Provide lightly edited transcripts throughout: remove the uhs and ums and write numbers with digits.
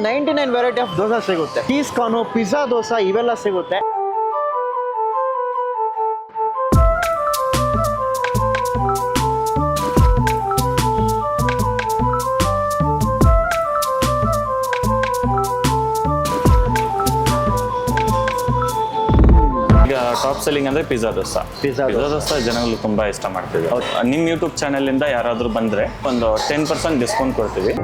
99 variety of dosa ಸಿಗುತ್ತೆ. Cheese corn, pizza dosa ಇವೆಲ್ಲ ಸಿಗುತ್ತೆ. ಟಾಪ್ ಸೆಲ್ಲಿಂಗ್ ಅಂದ್ರೆ ಪಿಜ್ಜಾ ದೋಸೆ ಜನಗಳು ತುಂಬಾ ಇಷ್ಟ ಮಾಡ್ತಿದ್ದಾರೆ. ನಿಮ್ ಯೂಟ್ಯೂಬ್ ಚಾನೆಲ್ ಇಂದ ಯಾರಾದ್ರೂ ಬಂದ್ರೆ ಒಂದು 10% ಡಿಸ್ಕೌಂಟ್ ಕೊಡ್ತೀವಿ.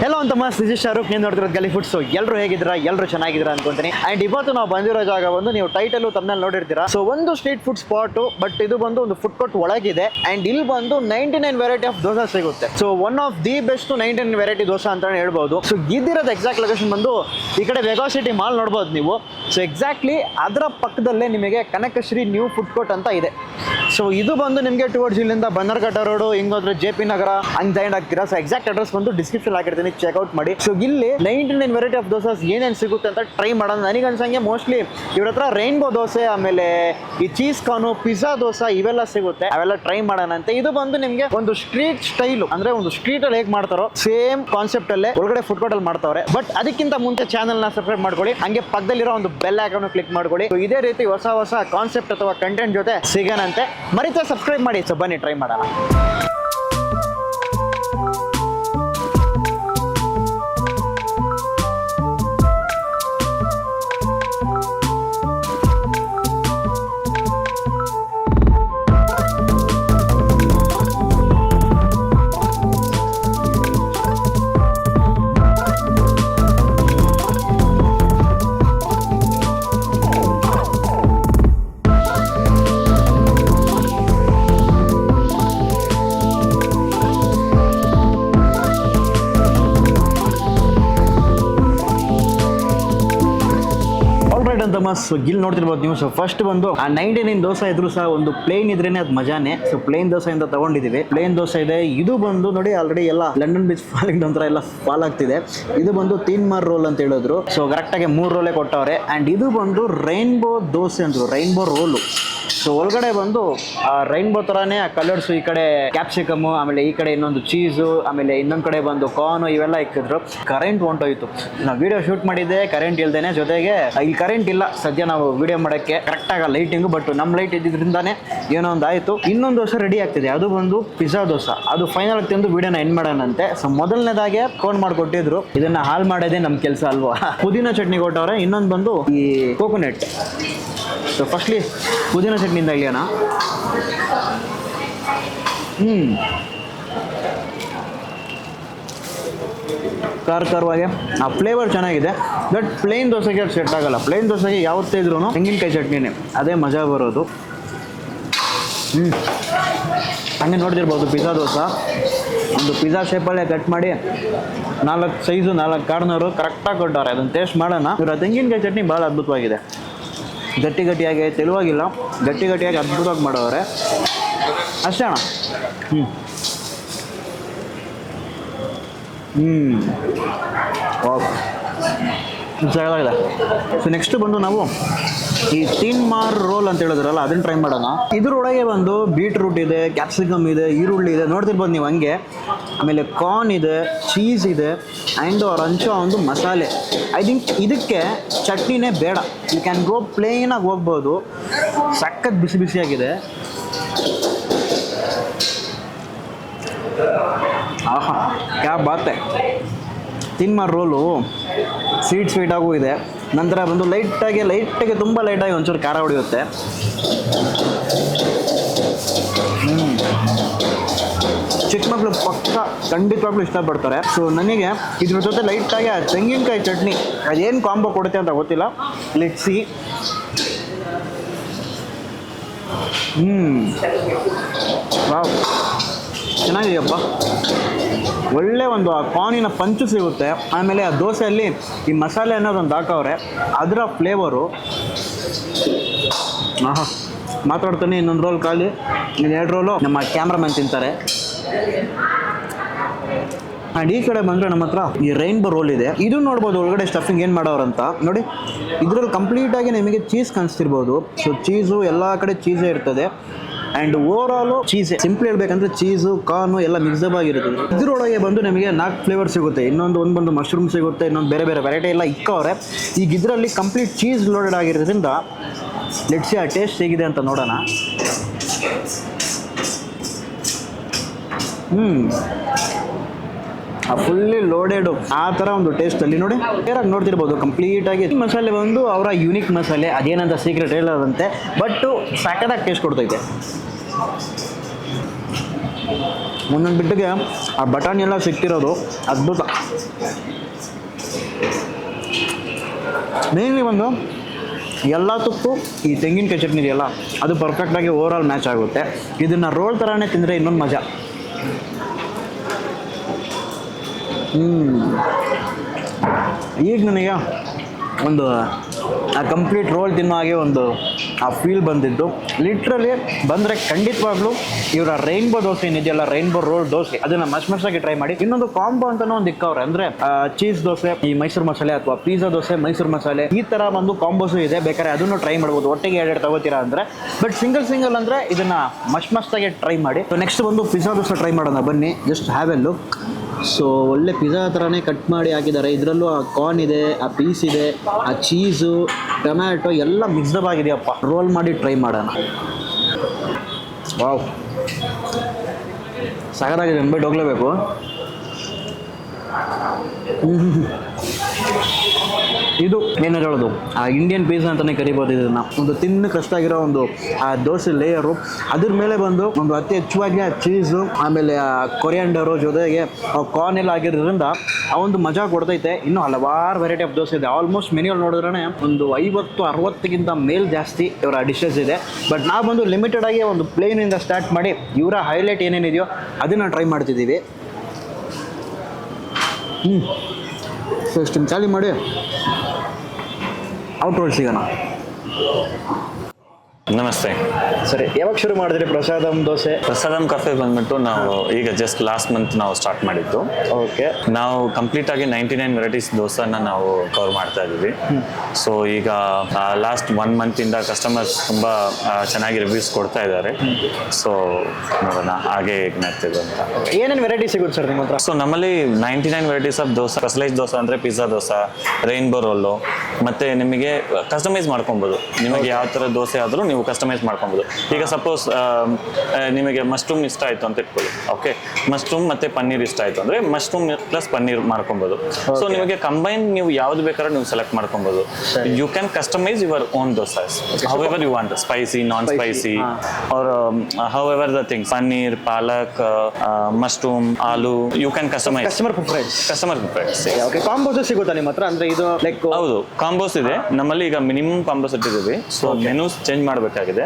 ಹೆಲೋ ಅಂತ ಮಸ್ ದಿಸ್ ಇಸ್ ಶಾರುಖ್. ನೀವು ನೋಡ್ತಿರೋದು ಗಲಿ ಫುಡ್ಸ್. ಎಲ್ಲರೂ ಹೇಗಿದ್ದೀರಾ? ಎಲ್ಲರೂ ಚೆನ್ನಾಗಿದ್ದೀರಾ ಅನ್ಕೊಂತೀನಿ. ಅಂಡ್ ಇವತ್ತು ನಾವು ಬಂದಿರೋ ಜಾಗ ಒಂದು ನೀವು ಟೈಟಲ್ ತಮ್ಮಲ್ಲಿ ನೋಡಿರ್ತೀರಾ. ಸೊ ಒಂದು ಸ್ಟ್ರೀಟ್ ಫುಡ್ ಸ್ಪಾಟ್, ಬಟ್ ಇದು ಬಂದು ಒಂದು ಫುಡ್ ಕೋರ್ಟ್ ಒಳಗಿದೆ. ಅಂಡ್ ಇಲ್ಲಿ ಬಂದು 99 ವೆರೈಟಿ ಆಫ್ ದೋಸೆ ಸಿಗುತ್ತೆ. So one of the best 99 variety dosa ಅಂತ ಹೇಳ್ಬೋದು. ಸೊ ಇದಿರೋದು ಎಕ್ಸಾಕ್ಟ್ ಲೊಕೇಶನ್ ಬಂದು ಈ ಕಡೆ ವೆಗಾ ಸಿಟಿ ಮಾಲ್ ನೋಡ್ಬೋದು ನೀವು. ಸೊ ಎಕ್ಸಾಕ್ಟ್ಲಿ ಅದರ ಪಕ್ಕದಲ್ಲೇ ನಿಮಗೆ ಕನಕಶ್ರೀ ನ್ಯೂ ಫುಡ್ ಕೋರ್ಟ್ ಅಂತ ಇದೆ. ಸೊ ಇದು ಬಂದು ನಿಮಗೆ ಟುವರ್ಡ್ಸ್ ಇಲ್ಲಿಂದ ಬನ್ನರ್ಘಟ್ಟ ರೋಡು ಹಿಂಗೋದ್ರೆ JP ನಗರ ಹಂಗೆ ಜಾಯಿಂಟ್ ಆಗ್ತೀರಾ. ಸೊ ಎಕ್ಸಾಕ್ಟ್ ಅಡ್ರೆಸ್ ಬಂದು ಡಿಸ್ಕ್ರಿಪ್ಷನ್ ಹಾಕಿರ್ತೀನಿ, ಚೆಕ್ಔಟ್ ಮಾಡಿ. ಸೊ ಇಲ್ಲಿ 99 ವೆರೈಟಿ ಆಫ್ ದೋಸೆ ಏನೇನು ಸಿಗುತ್ತೆ ಅಂತ ಟ್ರೈ ಮಾಡೋಣ. ನನಗೆ ಅನ್ಸಂಗೆ ಮೋಸ್ಟ್ಲಿ ಇವ್ರ ಹತ್ರ ರೈನ್ಬೋ ದೋಸೆ, ಆಮೇಲೆ ಈ ಚೀಸ್ ಕಾರ್ನು, ಪಿಜ್ಜಾ ದೋಸೆ ಇವೆಲ್ಲ ಸಿಗುತ್ತೆ. ಅವೆಲ್ಲ ಟ್ರೈ ಮಾಡೋಣ ಅಂತ. ಇದು ಬಂದು ನಿಮಗೆ ಒಂದು ಸ್ಟ್ರೀಟ್ ಸ್ಟೈಲು, ಅಂದ್ರೆ ಒಂದು ಸ್ಟ್ರೀಟ್ ಅಲ್ಲಿ ಹೇಗೆ ಮಾಡ್ತಾರೋ ಸೇಮ್ ಕಾನ್ಸೆಪ್ಟ್ ಅಲ್ಲೇ ಒಳಗಡೆ ಫುಡ್ ಕೋರ್ಟ್ ಅಲ್ಲಿ ಮಾಡ್ತಾವ್ರೆ. ಬಟ್ ಅದಕ್ಕಿಂತ ಮುಂಚೆ ಚಾನಲ್ ನ ಸಬ್ಸ್ಕ್ರೈಬ್ ಮಾಡ್ಕೊಳ್ಳಿ, ಹಂಗೆ ಪಕ್ಕದಲ್ಲಿರೋ ಒಂದು ಬೆಲ್ ಐಕಾನ್ ಕ್ಲಿಕ್ ಮಾಡ್ಕೊಳ್ಳಿ. ಇದೇ ರೀತಿ ಹೊಸ ಕಾನ್ಸೆಪ್ಟ್ ಅಥವಾ ಕಂಟೆಂಟ್ ಜೊತೆ ಸಿಗೋಣಂತೆ. ಮರಿತಾ ಸಬ್ಸ್ಕ್ರೈಬ್ ಮಾಡಿ. ಸೊ ಬನ್ನಿ ಟ್ರೈ ಮಾಡೋಣ. ಅಂತ ಮಸ್ ಗಿಲ್ ನೋಡ್ತಿರ್ಬೋದು ನೀವು. ಸೊ ಫಸ್ಟ್ ಬಂದು ಆ 99 ದೋಸೆ ಇದ್ರು ಸಹ ಒಂದು ಪ್ಲೇನ್ ಇದ್ರೇನೆ ಅದು ಮಜಾನೆ. ಸೊ ಪ್ಲೇನ್ ದೋಸೆ ಅಂತ ತಗೊಂಡಿದೀವಿ. ಪ್ಲೇನ್ ದೋಸೆ ಇದೆ. ಇದು ಬಂದು ನೋಡಿ ಆಲ್ರೆಡಿ ಎಲ್ಲ ಲಂಡನ್ ಬೀಚ್ ಫಾಲಿಂಗ್ ಒಂಥರ ಎಲ್ಲ ಫಾಲ್ ಆಗ್ತಿದೆ. ಇದು ಬಂದು 3 ಮಾರ್ ರೋಲ್ ಅಂತ ಹೇಳಿದ್ರು. ಸೊ ಕರೆಕ್ಟ್ ಆಗಿ 3 ರೋಲೇ ಕೊಟ್ಟವ್ರೆ. ಅಂಡ್ ಇದು ಬಂದು ರೈನ್ಬೋ ದೋಸೆ ಅಂದ್ರು, ರೈನ್ಬೋ ರೋಲು. ಸೊ ಒಳಗಡೆ ಬಂದು ರೈನ್ಬೋ ತರಾನೇ ಕಲರ್ಸ್, ಈ ಕಡೆ ಕ್ಯಾಪ್ಸಿಕಮ್, ಆಮೇಲೆ ಈ ಕಡೆ ಇನ್ನೊಂದು ಚೀಸು, ಆಮೇಲೆ ಇನ್ನೊಂದ್ ಕಡೆ ಬಂದು ಕಾರ್ನು ಇವೆಲ್ಲ ಇಕ್ಕಿದ್ರು. ಕರೆಂಟ್ ಹೊಂಟೋಯ್ತು. ನಾವು ವಿಡಿಯೋ ಶೂಟ್ ಮಾಡಿದ್ದೆ ಕರೆಂಟ್ ಇಲ್ದೇನೆ. ಜೊತೆಗೆ ಇಲ್ಲಿ ಕರೆಂಟ್ ಇಲ್ಲ ಸದ್ಯ ನಾವು ವಿಡಿಯೋ ಮಾಡೋಕ್ಕೆ. ಕರೆಕ್ಟ್ ಆಗ ಲೈಟಿಂಗು, ಬಟ್ ನಮ್ಮ ಲೈಟ್ ಇದ್ದಿದ್ರಿಂದಾನೆ ಏನೋ ಒಂದು ಆಯಿತು. ಇನ್ನೊಂದು ದೋಸೆ ರೆಡಿ ಆಗ್ತಿದೆ, ಅದು ಬಂದು ಪಿಜ್ಜಾ ದೋಸೆ. ಅದು ಫೈನಲ್ ಆಗಿ ತಂದು ವಿಡಿಯೋನ ಎಂಡ್ ಮಾಡೋಣಂತೆ. ಸೊ ಮೊದಲನೇದಾಗೆ ಫೋನ್ ಮಾಡಿಕೊಟ್ಟಿದ್ರು. ಇದನ್ನ ಹಾಲ್ ಮಾಡೋದೇ ನಮ್ಮ ಕೆಲಸ ಅಲ್ವಾ. ಪುದೀನ ಚಟ್ನಿ ಕೊಟ್ಟವ್ರೆ. ಇನ್ನೊಂದು ಬಂದು ಈ ಕೋಕೋನಟ್. ಸೊ ಫಸ್ಟ್ಲಿ ಪುದೀನ ಚಟ್ನಿಯಿಂದ ಇಳಿಯೋಣ. ಖಾರವಾಗಿ ಆ ಫ್ಲೇವರ್ ಚೆನ್ನಾಗಿದೆ. ಬಟ್ ಪ್ಲೇನ್ ದೋಸೆಗೆ ಅದು ಸೆಟ್ ಆಗಲ್ಲ. ಪ್ಲೇನ್ ದೋಸೆಗೆ ಯಾವತ್ತೇ ಇದ್ರೂ ತೆಂಗಿನಕಾಯಿ ಚಟ್ನಿನೇ ಅದೇ ಮಜಾ ಬರೋದು. ಹಂಗೆ ನೋಡ್ತಿರ್ಬೋದು ಪಿಜ್ಜಾ ದೋಸೆ ಒಂದು ಪಿಜ್ಜಾ ಶೇಪಲ್ಲೇ ಕಟ್ ಮಾಡಿ 4 ಸೈಜು 4 ಕಾರ್ನರು ಕರೆಕ್ಟಾಗಿ ಕೊಟ್ಟವ್ರೆ. ಅದನ್ನು ಟೇಸ್ಟ್ ಮಾಡೋಣ. ಇವರು ತೆಂಗಿನಕಾಯಿ ಚಟ್ನಿ ಭಾಳ ಅದ್ಭುತವಾಗಿದೆ. ಗಟ್ಟಿಯಾಗಿ ತೆಳುವಾಗಿಲ್ಲ, ಗಟ್ಟಿಯಾಗಿ ಅದ್ಭುತವಾಗಿ ಮಾಡವ್ರೆ ಅಷ್ಟೇ ಅಣ್ಣ. ಚೆನ್ನಾಗಿದೆ. ಸೊ ನೆಕ್ಸ್ಟ್ ಬಂದು ನಾವು ಈ 3 ಮಾರ್ ರೋಲ್ ಅಂತ ಹೇಳಿದ್ರಲ್ಲ ಅದನ್ನ ಟ್ರೈ ಮಾಡೋಣ. ಇದ್ರೊಳಗೆ ಬಂದು ಬೀಟ್ರೂಟ್ ಇದೆ, ಕ್ಯಾಪ್ಸಿಕಮ್ ಇದೆ, ಈರುಳ್ಳಿ ಇದೆ ನೋಡ್ತಿರ್ಬೋದು ನೀವು ಹಂಗೆ. ಆಮೇಲೆ ಕಾರ್ನ್ ಇದೆ, ಚೀಸ್ ಇದೆ, ಆ್ಯಂಡ್ ಅವ್ರು ಹಂಚೋ ಒಂದು ಮಸಾಲೆ. ಐ ಥಿಂಕ್ ಇದಕ್ಕೆ ಚಟ್ನಿನೇ ಬೇಡ, ಯು ಕ್ಯಾನ್ ಗೋ ಪ್ಲೇನಾಗಿ ಹೋಗ್ಬೋದು. ಸಖತ್ ಬಿಸಿಯಾಗಿದೆ. ಆಹಾ ಕ್ಯಾ ಬಾತೆ. 3 ಮಾರ್ ರೋಲು ಸ್ವೀಟಾಗೂ ಇದೆ. ನಂತರ ಬಂದು ಲೈಟಾಗಿ ತುಂಬ ಲೈಟಾಗಿ ಒಂಚೂರು ಖಾರ ಹೊಡೆಯುತ್ತೆ. ಚಿಕ್ಕ ಮಕ್ಕಳು ಪಕ್ಕ ಖಂಡಿತವಾಗ್ಲೂ ಇಷ್ಟಪಡ್ತಾರೆ. ಸೊ ನನಗೆ ಇದ್ರ ಜೊತೆ ಲೈಟಾಗಿ ತೆಂಗಿನಕಾಯಿ ಚಟ್ನಿ ಅದೇನು ಕಾಂಬೋ ಕೊಡುತ್ತೆ ಅಂತ ಗೊತ್ತಿಲ್ಲ. Let's see. ವಾವ್ ಚೆನ್ನಾಗಿದೆಯಪ್ಪ. ಒಳ್ಳೆ ಒಂದು ಆ ಕಾರ್ನಿನ ಪಂಚು ಸಿಗುತ್ತೆ. ಆಮೇಲೆ ಆ ದೋಸೆಯಲ್ಲಿ ಈ ಮಸಾಲೆ ಅನ್ನೋದೊಂದು ಹಾಕವ್ರೆ, ಅದರ ಫ್ಲೇವರು. ಆಹಾ ಮಾತಾಡ್ತಾನೆ. ಇನ್ನೊಂದು ರೋಲ್ ಖಾಲಿ, ಇನ್ನು 2 ರೋಲು ನಮ್ಮ ಕ್ಯಾಮ್ರಾಮನ್ ತಿಂತಾರೆ. ಆ್ಯಂಡ್ ಈ ಕಡೆ ಬಂದರೆ ನಮ್ಮ ಹತ್ರ ಈ ರೈನ್ಬೋ ರೋಲ್ ಇದೆ. ಇದು ನೋಡ್ಬೋದು ಒಳಗಡೆ ಸ್ಟಫಿಂಗ್ ಏನು ಮಾಡೋರಂತ ನೋಡಿ. ಇದರಲ್ಲಿ ಕಂಪ್ಲೀಟಾಗಿ ನಿಮಗೆ ಚೀಸ್ ಕಾಣಿಸ್ತಿರ್ಬೋದು. ಸೊ ಚೀಸು ಎಲ್ಲ ಕಡೆ ಚೀಸೇ ಇರ್ತದೆ. ಆ್ಯಂಡ್ ಓವರ್ ಆಲು ಚೀಸೇ, ಸಿಂಪ್ಲಿ ಹೇಳ್ಬೇಕಂದ್ರೆ ಚೀಸು ಕಾರ್ನು ಎಲ್ಲ ಮಿಕ್ಸಬ್ ಆಗಿರುತ್ತೆ. ಇದರೊಳಗೆ ಬಂದು ನಿಮಗೆ 4 ಫ್ಲೇವರ್ ಸಿಗುತ್ತೆ. ಒಂದು ಬಂದು ಮಶ್ರೂಮ್ ಸಿಗುತ್ತೆ, ಇನ್ನೊಂದು ಬೇರೆ ಬೇರೆ ವೆರೈಟಿ ಎಲ್ಲ ಇಕ್ಕವ್ರೆ. ಈಗ ಇದರಲ್ಲಿ ಕಂಪ್ಲೀಟ್ ಚೀಸ್ ಲೋಡೆಡ್ ಆಗಿರೋದ್ರಿಂದ ಲೆಟ್ಸ್ ಸಿ ಆ ಟೇಸ್ಟ್ ಹೇಗಿದೆ ಅಂತ ನೋಡೋಣ. ಫುಲ್ಲಿ ಲೋಡೆಡು ಆ ಥರ ಒಂದು ಟೇಸ್ಟಲ್ಲಿ ನೋಡಿ ಬೇರಾಗಿ ನೋಡ್ತಿರ್ಬೋದು. ಕಂಪ್ಲೀಟಾಗಿ ಮಸಾಲೆ ಬಂದು ಅವರ ಯೂನಿಕ್ ಮಸಾಲೆ, ಅದೇನಂತ ಸೀಕ್ರೆಟ್ ಹೇಳೋದಂತೆ, ಬಟ್ಟು ಸಾಕದಾಗಿ ಟೇಸ್ಟ್ ಕೊಡ್ತೈತೆ. ಒಂದೊಂದು ಬಿಟ್ಟಿಗೆ ಆ ಬಟಾಣಿ ಎಲ್ಲ ಸಿಕ್ತಿರೋದು ಅದ್ಭುತ. ಮೇನ್ಲಿ ಬಂದು ಎಲ್ಲ ತುಪ್ಪು ಈ ತೆಂಗಿನಕಾಯಿ ಚಟ್ನಿ ಇದೆಯಲ್ಲ ಅದು ಪರ್ಫೆಕ್ಟಾಗಿ ಓವರ್ ಆಲ್ ಮ್ಯಾಚ್ ಆಗುತ್ತೆ. ಇದನ್ನು ರೋಲ್ ಥರನೇ ತಿಂದರೆ ಇನ್ನೊಂದು ಮಜಾ. ಈಗ ನನಗೆ ಒಂದು ಆ ಕಂಪ್ಲೀಟ್ ರೋಲ್ ತಿನ್ನೋ ಹಾಗೆ ಒಂದು ಆ ಫೀಲ್ ಬಂದಿದ್ದು. ಲಿಟ್ರಲಿ ಬಂದರೆ ಖಂಡಿತವಾಗ್ಲೂ ಇವರ ರೈನ್ಬೋ ದೋಸೆ ಏನಿದೆಯಲ್ಲ, ರೈನ್ಬೋ ರೋಲ್ ದೋಸೆ, ಅದನ್ನು ಮಸ್ತಾಗಿ ಟ್ರೈ ಮಾಡಿ. ಇನ್ನೊಂದು ಕಾಂಬೋ ಅಂತಲೂ ಒಂದು ಇಕ್ಕವ್ರೆ, ಅಂದರೆ ಚೀಸ್ ದೋಸೆ ಈ ಮೈಸೂರು ಮಸಾಲೆ ಅಥವಾ ಪಿಜ್ಜಾ ದೋಸೆ ಮೈಸೂರು ಮಸಾಲೆ, ಈ ಥರ ಒಂದು ಕಾಂಬೋಸು ಇದೆ. ಬೇಕಾದ್ರೆ ಅದನ್ನು ಟ್ರೈ ಮಾಡ್ಬೋದು ಒಟ್ಟಿಗೆ 2 ತಗೋತೀರಾ ಅಂದರೆ. ಬಟ್ ಸಿಂಗಲ್ ಅಂದರೆ ಇದನ್ನು ಮಸ್ತಾಗಿ ಟ್ರೈ ಮಾಡಿ. ಸೊ ನೆಕ್ಸ್ಟ್ ಬಂದು ಪಿಜ್ಜಾ ದೋಸೆ ಟ್ರೈ ಮಾಡೋಣ ಬನ್ನಿ. Just have A look. So ಒಳ್ಳೆ ಪಿಜ್ಜಾ ಥರನೇ ಕಟ್ ಮಾಡಿ ಹಾಕಿದ್ದಾರೆ. ಇದರಲ್ಲೂ ಆ ಕಾರ್ನ್ ಇದೆ, ಆ ಪೀಸ್ ಇದೆ, ಆ ಚೀಸು, ಟೊಮ್ಯಾಟೊ ಎಲ್ಲ ಮಿಕ್ಸ್ಡಪ್ ಆಗಿದೆಯಪ್ಪ. ರೋಲ್ ಮಾಡಿ ಟ್ರೈ ಮಾಡೋಣ. ವಾವ್, ಸಗದಾಗಿದೆ, ಅಂದ್ಬಿಟ್ಟು ಹೋಗ್ಲೇಬೇಕು. ಇದು ಏನು ಹೇಳೋದು, ಆ ಇಂಡಿಯನ್ ಪಿಜ್ಜಾ ಅಂತಲೇ ಕರಿಬೋದು ಇದನ್ನು. ಒಂದು ತಿನ್ನು ಕಷ್ಟಾಗಿರೋ ಒಂದು ಆ ದೋಸೆ ಲೇಯರು, ಅದ್ರ ಮೇಲೆ ಬಂದು ಒಂದು ಅತಿ ಹೆಚ್ಚುವಾಗಿ ಆ ಚೀಸು, ಆಮೇಲೆ ಆ ಕೊರಿಯಾಂಡರು, ಜೊತೆಗೆ ಕಾರ್ನ್ ಎಲ್ಲ ಆಗಿರೋದ್ರಿಂದ ಆ ಒಂದು ಮಜಾ ಕೊಡ್ತೈತೆ. ಇನ್ನೂ ಹಲವಾರು ವೆರೈಟಿ ಆಫ್ ದೋಸೆ ಇದೆ. ಆಲ್ಮೋಸ್ಟ್ ಮೆನ್ಯೂಲ್ಲಿ ನೋಡಿದ್ರೆ ಒಂದು 50-60ಕ್ಕಿಂತ ಮೇಲ್ ಜಾಸ್ತಿ ಇವರ ಡಿಶಸ್ ಇದೆ. ಬಟ್ ನಾವು ಬಂದು ಲಿಮಿಟೆಡ್ ಆಗಿ ಒಂದು ಪ್ಲೇನಿಂದ ಸ್ಟಾರ್ಟ್ ಮಾಡಿ ಇವರ ಹೈಲೈಟ್ ಏನೇನಿದೆಯೋ ಅದನ್ನು ಟ್ರೈ ಮಾಡ್ತಿದ್ದೀವಿ. ಸೊ ಇಷ್ಟನ್ನು ಚಾಲಿ ಮಾಡಿ ಔಟ್ ರೋಡ್ ಸಿಗೋಣ. ನಮಸ್ತೆ. ಸರಿ, ಯಾವಾಗ ಶುರು ಮಾಡಿದ್ರಿ ಪ್ರಸಾದಂ ದೋಸೆ? ಪ್ರಸಾದಂ ಕಫೆ ಬಂದ್ಬಿಟ್ಟು ನಾವು ಈಗ ಜಸ್ಟ್ ಲಾಸ್ಟ್ ಮಂತ್ ನಾವು ಸ್ಟಾರ್ಟ್ ಮಾಡಿದ್ದು. ಓಕೆ. ನಾವು ಕಂಪ್ಲೀಟ್ ಆಗಿ 99 ವೆರೈಟೀಸ್ ದೋಸೆನ ನಾವು ಕವರ್ ಮಾಡ್ತಾ ಇದ್ದೀವಿ. ಸೊ ಈಗ ಲಾಸ್ಟ್ 1 ಮಂತಿಂದ ಕಸ್ಟಮರ್ಸ್ ತುಂಬ ಚೆನ್ನಾಗಿ ರಿವ್ಯೂಸ್ ಕೊಡ್ತಾ ಇದ್ದಾರೆ. ಸೊ ನೋಡೋಣ ಹಾಗೆ ಹೇಗೆ ಮಾಡ್ತಿದ್ದು ಅಂತ. ಏನೇನು ವೆರೈಟಿ ಸಿಗುತ್ತೆ ಸರ್ ನಿಮ್ಮ ಹತ್ರ? ಸೊ ನಮ್ಮಲ್ಲಿ 99 varieties of dosa. Specialise dosa ಅಂದರೆ ಪಿಜ್ಜಾ ದೋಸೆ, ರೈನ್ಬೋ ರೋಲು, ಮತ್ತು ನಿಮಗೆ ಕಸ್ಟಮೈಸ್ ಮಾಡ್ಕೊಬೋದು. ನಿಮಗೆ ಯಾವ ಥರ ದೋಸೆ ಆದರೂ ನೀವು ಕಸ್ಟಮೈಸ್ ಮಾಡ್ಕೊಬೋದು. ಈಗ ಸಪೋಸ್ ನಿಮಗೆ ಮಶ್ರೂಮ್ ಇಷ್ಟ ಆಯಿತು ಅಂತ ಇಟ್ಕೊಳ್ಳಿ. ಓಕೆ, ಮಶ್ರೂಮ್ ಮತ್ತು ಪನ್ನೀರ್ ಇಷ್ಟ ಆಯಿತು ಅಂದರೆ ಮಶ್ರೂಮ್ ಪ್ಲಸ್ ಪನ್ನೀರ್ ಮಾಡ್ಕೊಬೋದು. ಸೊ ನಿಮಗೆ ಕಂಬೈನ್ ನೀವು ಯಾವ್ದು ಬೇಕಾದ್ರೂ ನೀವು ಸೆಲೆಕ್ಟ್ ಮಾಡ್ಕೊಬೋದು. You can customize your own dosas however you want, spicy, non spicy, or however the things, paneer, palak, mushroom, aloo, you can customize. Customer preference. Okay, combos ಸಿಗುತ್ತಾ ನಿಮ್ಮ ಹತ್ರ? ಅಂದರೆ ಇದು ಲೈಕ್ ಹೌದು, ಕಾಂಬೋಸ್ ಇದೆ ನಮ್ಮಲ್ಲಿ. ಈಗ ಮಿನಿಮಮ್ ಕಾಂಬೋಸ್ ಇಟ್ಟಿದ್ದೀವಿ. ಸೊ ಮೆನೂಸ್ ಚೇಂಜ್ ಮಾಡಬೇಕಾಗಿದೆ.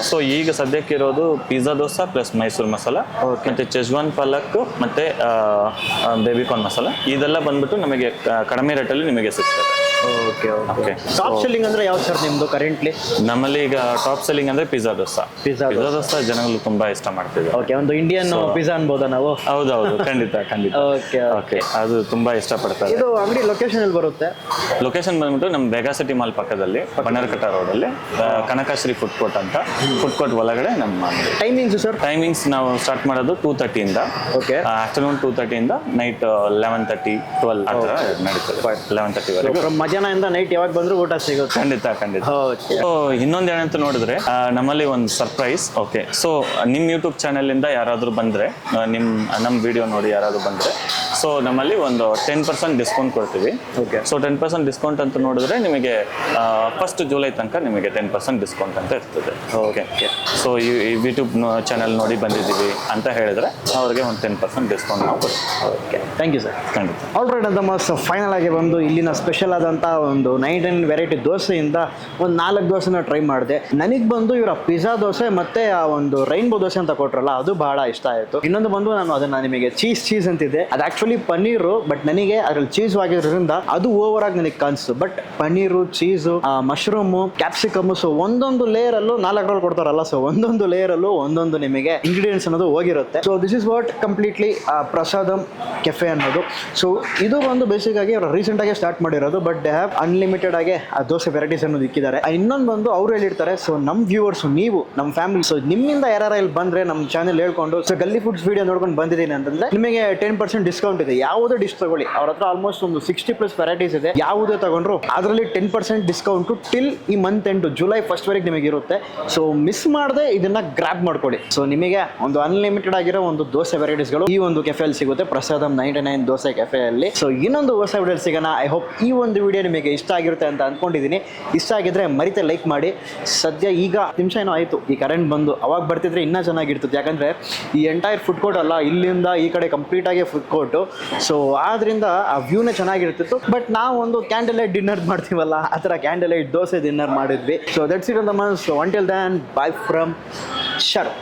ಸೊ ಈಗ ಸದ್ಯಕ್ಕೆ ಇರೋದು ಪಿಜ್ಜಾ ದೋಸೆ ಪ್ಲಸ್ ಮೈಸೂರು ಮಸಾಲ, ಮತ್ತೆ ಚೆಜ್ವಾನ್ ಪಾಲಕ್, ಮತ್ತೆ ಬೇಬಿಕಾರ್ನ್ ಮಸಾಲ. ಇದೆಲ್ಲ ಬಂದ್ಬಿಟ್ಟು ನಮಗೆ ಕಡಿಮೆ ರೇಟಲ್ಲಿ ನಿಮಗೆ ಸಿಗ್ತದೆ. Okay okay. ಟಾಪ್ ಸೆಲ್ಲಿಂಗ್ ಅಂದರೆ ಯಾವ್ದು ಸರ್ ನಿಮ್ಮದು ಕರೆಂಟ್ಲಿ? ನಮ್ಮಲ್ಲಿ ಈಗ ಟಾಪ್ ಸೆಲ್ಲಿಂಗ್ ಅಂದರೆ ಪಿಜ್ಜಾ ದೋಸೆ. ಪಿಜ್ಜಾ ದೋಸೆ ಜನಗಳು ತುಂಬಾ ಇಷ್ಟ ಮಾಡ್ತಿದ್ದಾರೆ. ಓಕೆ, ಒಂದು ಇಂಡಿಯನ್ ಪಿಜ್ಜಾ ಅನ್ಬೋದಾ ನಾವು? ಹೌದೌದು, ಖಂಡಿತ. ಓಕೆ ಓಕೆ, ಅದು ತುಂಬಾ ಇಷ್ಟಪಡ್ತಾರೆ. ಇದು ಅಂಗಡಿ ಲೊಕೇಶನ್ ಎಲ್ಲಿ ಬರುತ್ತೆ? ಲೊಕೇಶನ್ ಬಂದ್ಬಿಟ್ಟು ನಮ್ಮ ಬೇಗಾ ಸಿಟಿ ಮಾಲ್ ಪಕ್ಕದಲ್ಲಿ ಬನ್ನರ್ಕಟ್ಟ ರೋಡಲ್ಲಿ ಕನಕಶ್ರೀ ಫುಡ್ ಕೋರ್ಟ್ ಅಂತ. ಫುಡ್ ಕೋರ್ಟ್ ಒಳಗಡೆ ನಮ್ಮ ಟೈಮಿಂಗ್ಸ್ ಸರ್? ಟೈಮಿಂಗ್ಸ್ ನಾವು ಸ್ಟಾರ್ಟ್ ಮಾಡೋದು 2:30 ಇಂದ. ಓಕೆ, ಆಫ್ಟರ್ನೂನ್ 2:30 ಇಂದ ನೈಟ್ 11:30, 12 ಆ ಥರ ನಡೀತದೆ. 11:30 ವರೆಗೂ. ಮಧ್ಯಾಹ್ನದಿಂದ ನೈಟ್ ಯಾವಾಗ ಬಂದರೂ ಊಟ ಸಿಗುತ್ತೆ? ಖಂಡಿತ. ಸೊ ಇನ್ನೊಂದು ಏನಂತ ನೋಡಿದ್ರೆ ನಮ್ಮಲ್ಲಿ ಒಂದು ಸರ್ಪ್ರೈಸ್. ಓಕೆ, ಸೊ ನಿಮ್ಮ ಯೂಟ್ಯೂಬ್ ಚಾನಲಿಂದ ಯಾರಾದರೂ ಬಂದರೆ, ನಮ್ಮ ವಿಡಿಯೋ ನೋಡಿ ಯಾರಾದರೂ ಬಂದರೆ, ಸೊ ನಮ್ಮಲ್ಲಿ ಒಂದು 10% ಡಿಸ್ಕೌಂಟ್ ಕೊಡ್ತೀವಿ. ಓಕೆ, ಸೊ 10% ಡಿಸ್ಕೌಂಟ್ ಅಂತ ನೋಡಿದ್ರೆ ನಿಮಗೆ 1 ಜುಲೈ ತನಕ ನಿಮಗೆ 10% ಡಿಸ್ಕೌಂಟ್ ಅಂತ ಇರ್ತದೆ. ಓಕೆ, ಸೊ ಈ ಯೂಟ್ಯೂಬ್ ಚಾನಲ್ ನೋಡಿ ಬಂದಿದ್ದೀವಿ ಅಂತ ಹೇಳಿದ್ರೆ ಅವ್ರಿಗೆ ಒಂದು 10% ಡಿಸ್ಕೌಂಟ್ ನಾವು ಕೊಡ್ತೀವಿ. Okay, thank you sir. ಖಂಡಿತ. ಆಲ್ರೈಟ್ ಅಂತ ಫೈನಲ್ ಆಗಿ ಬಂದು ಇಲ್ಲಿನ ಸ್ಪೆಷಲ್ ಆದಂಥ ಇರುವಂಥ ಒಂದು 99 ವೆರೈಟಿ ದೋಸೆಯಿಂದ ಒಂದು 4 ದೋಸೆನ ಟ್ರೈ ಮಾಡಿದೆ. ನನಗೆ ಬಂದು ಇವರ ಪಿಜ್ಜಾ ದೋಸೆ ಮತ್ತೆ ಆ ಒಂದು ರೈನ್ಬೋ ದೋಸೆ ಅಂತ ಕೊಟ್ರಲ್ಲ ಅದು ಬಹಳ ಇಷ್ಟ ಆಯಿತು. ಇನ್ನೊಂದು ಬಂದು ನಾನು ಅದನ್ನ ನಿಮಗೆ ಚೀಸ್ ಅಂತಿದ್ದೆ, ಅದು ಆಕ್ಚುಲಿ ಪನ್ನೀರು, ಬಟ್ ನನಗೆ ಅದ್ರಲ್ಲಿ ಚೀಸ್ ಆಗಿರೋದ್ರಿಂದ ಅದು ಓವರ್ ಆಗಿ ನನಗೆ ಕಾಣಿಸ್ತು. But paneer, cheese, mushroom, capsicum, so ಒಂದೊಂದು ಲೇಯರ್ ಅಲ್ಲೂ 4 ರೋಲ್ ಕೊಡ್ತಾರಲ್ಲ, ಸೊ ಒಂದೊಂದು ಲೇಯರ್ ಅಲ್ಲೂ ಒಂದೊಂದು ನಿಮಗೆ ಇಂಗ್ರೀಡಿಯೆಂಟ್ಸ್ ಅನ್ನೋದು ಹೋಗಿರುತ್ತೆ. So this is what completely prasadam cafe ಅನ್ನೋದು. ಸೊ ಇದು ಒಂದು ಬೇಸಿಕ್ ಆಗಿ ಅವರು ರೀಸೆಂಟ್ ಆಗಿ ಸ್ಟಾರ್ಟ್ ಮಾಡಿರೋದು, ಬಟ್ ದೇ ಹ್ಯಾವ್ ಅನ್ಲಿಮಿಟೆಡ್ ಆಗಿ ಆ ದೋಸೆ ವೆರೈಟೀಸ್ ಅನ್ನೋದು ಇಕ್ಕಿದ್ದಾರೆ. ಇನ್ನೊಂದು ಬಂದು ಅವ್ರು ಹೇಳಿರ್ತಾರೆ, ಸೊ ನಮ್ಮ ವ್ಯೂವರ್ಸ್, ನೀವು ನಮ್ಮ ಫ್ಯಾಮಿಲಿ, ಸೊ ನಿಮ್ಮಿಂದ ಯಾರು ಇಲ್ಲಿ ಬಂದ್ರೆ ನಮ್ಮ ಚಾನೆಲ್ ಹೇಳ್ಕೊಂಡು ಸೊ ಗಲ್ಲಿ ಫುಡ್ಸ್ ವಿಡಿಯೋ ನೋಡ್ಕೊಂಡು ಬಂದಿದ್ದೀನಿ ಅಂತಂದ್ರೆ ನಿಮಗೆ 10% ಡಿಸ್ಕೌಂಟ್ ಇದೆ. ಯಾವುದೇ ಡಿಶ್ ತಗೊಳ್ಳಿ, ಅವ್ರ ಹತ್ರ ಆಲ್ಮೋಸ್ಟ್ ಒಂದು 60+ ವೆರೈಟೀಸ್ ಇದೆ. ಯಾವುದೇ ತಗೊಂಡ್ರು ಅದರಲ್ಲಿ 10% ಡಿಸ್ಕೌಂಟ್ ಟಿಲ್ ಈ ಮಂತ್ ಎಂಟು ಜುಲೈ 1st ವರೆಗೆ ನಿಮಗೆ ಇರುತ್ತೆ. ಸೊ ಮಿಸ್ ಮಾಡದೆ ಇದನ್ನ ಗ್ರಾಬ್ ಮಾಡ್ಕೊಳ್ಳಿ. ಸೊ ನಿಮಗೆ ಒಂದು ಅನ್ಲಿಮಿಟೆಡ್ ಆಗಿರೋ ಒಂದು ದೋಸೆ ವೆರೈಟೀಸ್ಗಳು ಈ ಒಂದು ಕೆಫೆಯಲ್ಲಿ ಸಿಗುತ್ತೆ, ಪ್ರಸಾದಂ 99 ದೋಸೆ ಕೆಫೆಯಲ್ಲಿ. ಸೊ ಇನ್ನೊಂದು ಹೊಸ ವಿಡಿಯೋ ಸಿಗೋಣ. ಐ ಹೋಪ್ ಈ ಒಂದು ವಿಡಿಯೋ ನಿಮಗೆ ಇಷ್ಟ ಆಗಿರುತ್ತೆ ಅಂತ ಅಂದ್ಕೊಂಡಿದ್ದೀನಿ. ಇಷ್ಟ ಆಗಿದ್ರೆ ಮರಿತೆ ಲೈಕ್ ಮಾಡಿ. ಸದ್ಯ ಈಗ ನಿಮಿಷ ಏನೋ ಆಯಿತು ಈ ಕರೆಂಟ್ ಬಂದು, ಅವಾಗ ಬರ್ತಿದ್ರೆ ಇನ್ನೂ ಚೆನ್ನಾಗಿರ್ತದೆ. ಯಾಕಂದರೆ ಈ ಎಂಟೈರ್ ಫುಡ್ ಕೋರ್ಟ್ ಅಲ್ಲ, ಇಲ್ಲಿಂದ ಈ ಕಡೆ ಕಂಪ್ಲೀಟಾಗಿ ಫುಡ್ ಕೋರ್ಟು. ಸೊ ಆದ್ರಿಂದ ಆ ವ್ಯೂನೇ ಚೆನ್ನಾಗಿರ್ತಿತ್ತು. ಬಟ್ ನಾವು ಒಂದು ಕ್ಯಾಂಡಲ್ ಲೈಟ್ ಡಿನ್ನರ್ ಮಾಡ್ತೀವಲ್ಲ, ಆ ಥರ ಕ್ಯಾಂಡಲ್ ಲೈಟ್ ದೋಸೆ ಡಿನ್ನರ್ ಮಾಡಿದ್ವಿ. ಸೊ ದಟ್ಸ್ ಇಟ್ ಅಂತ. So until then, bye from ಶರ್.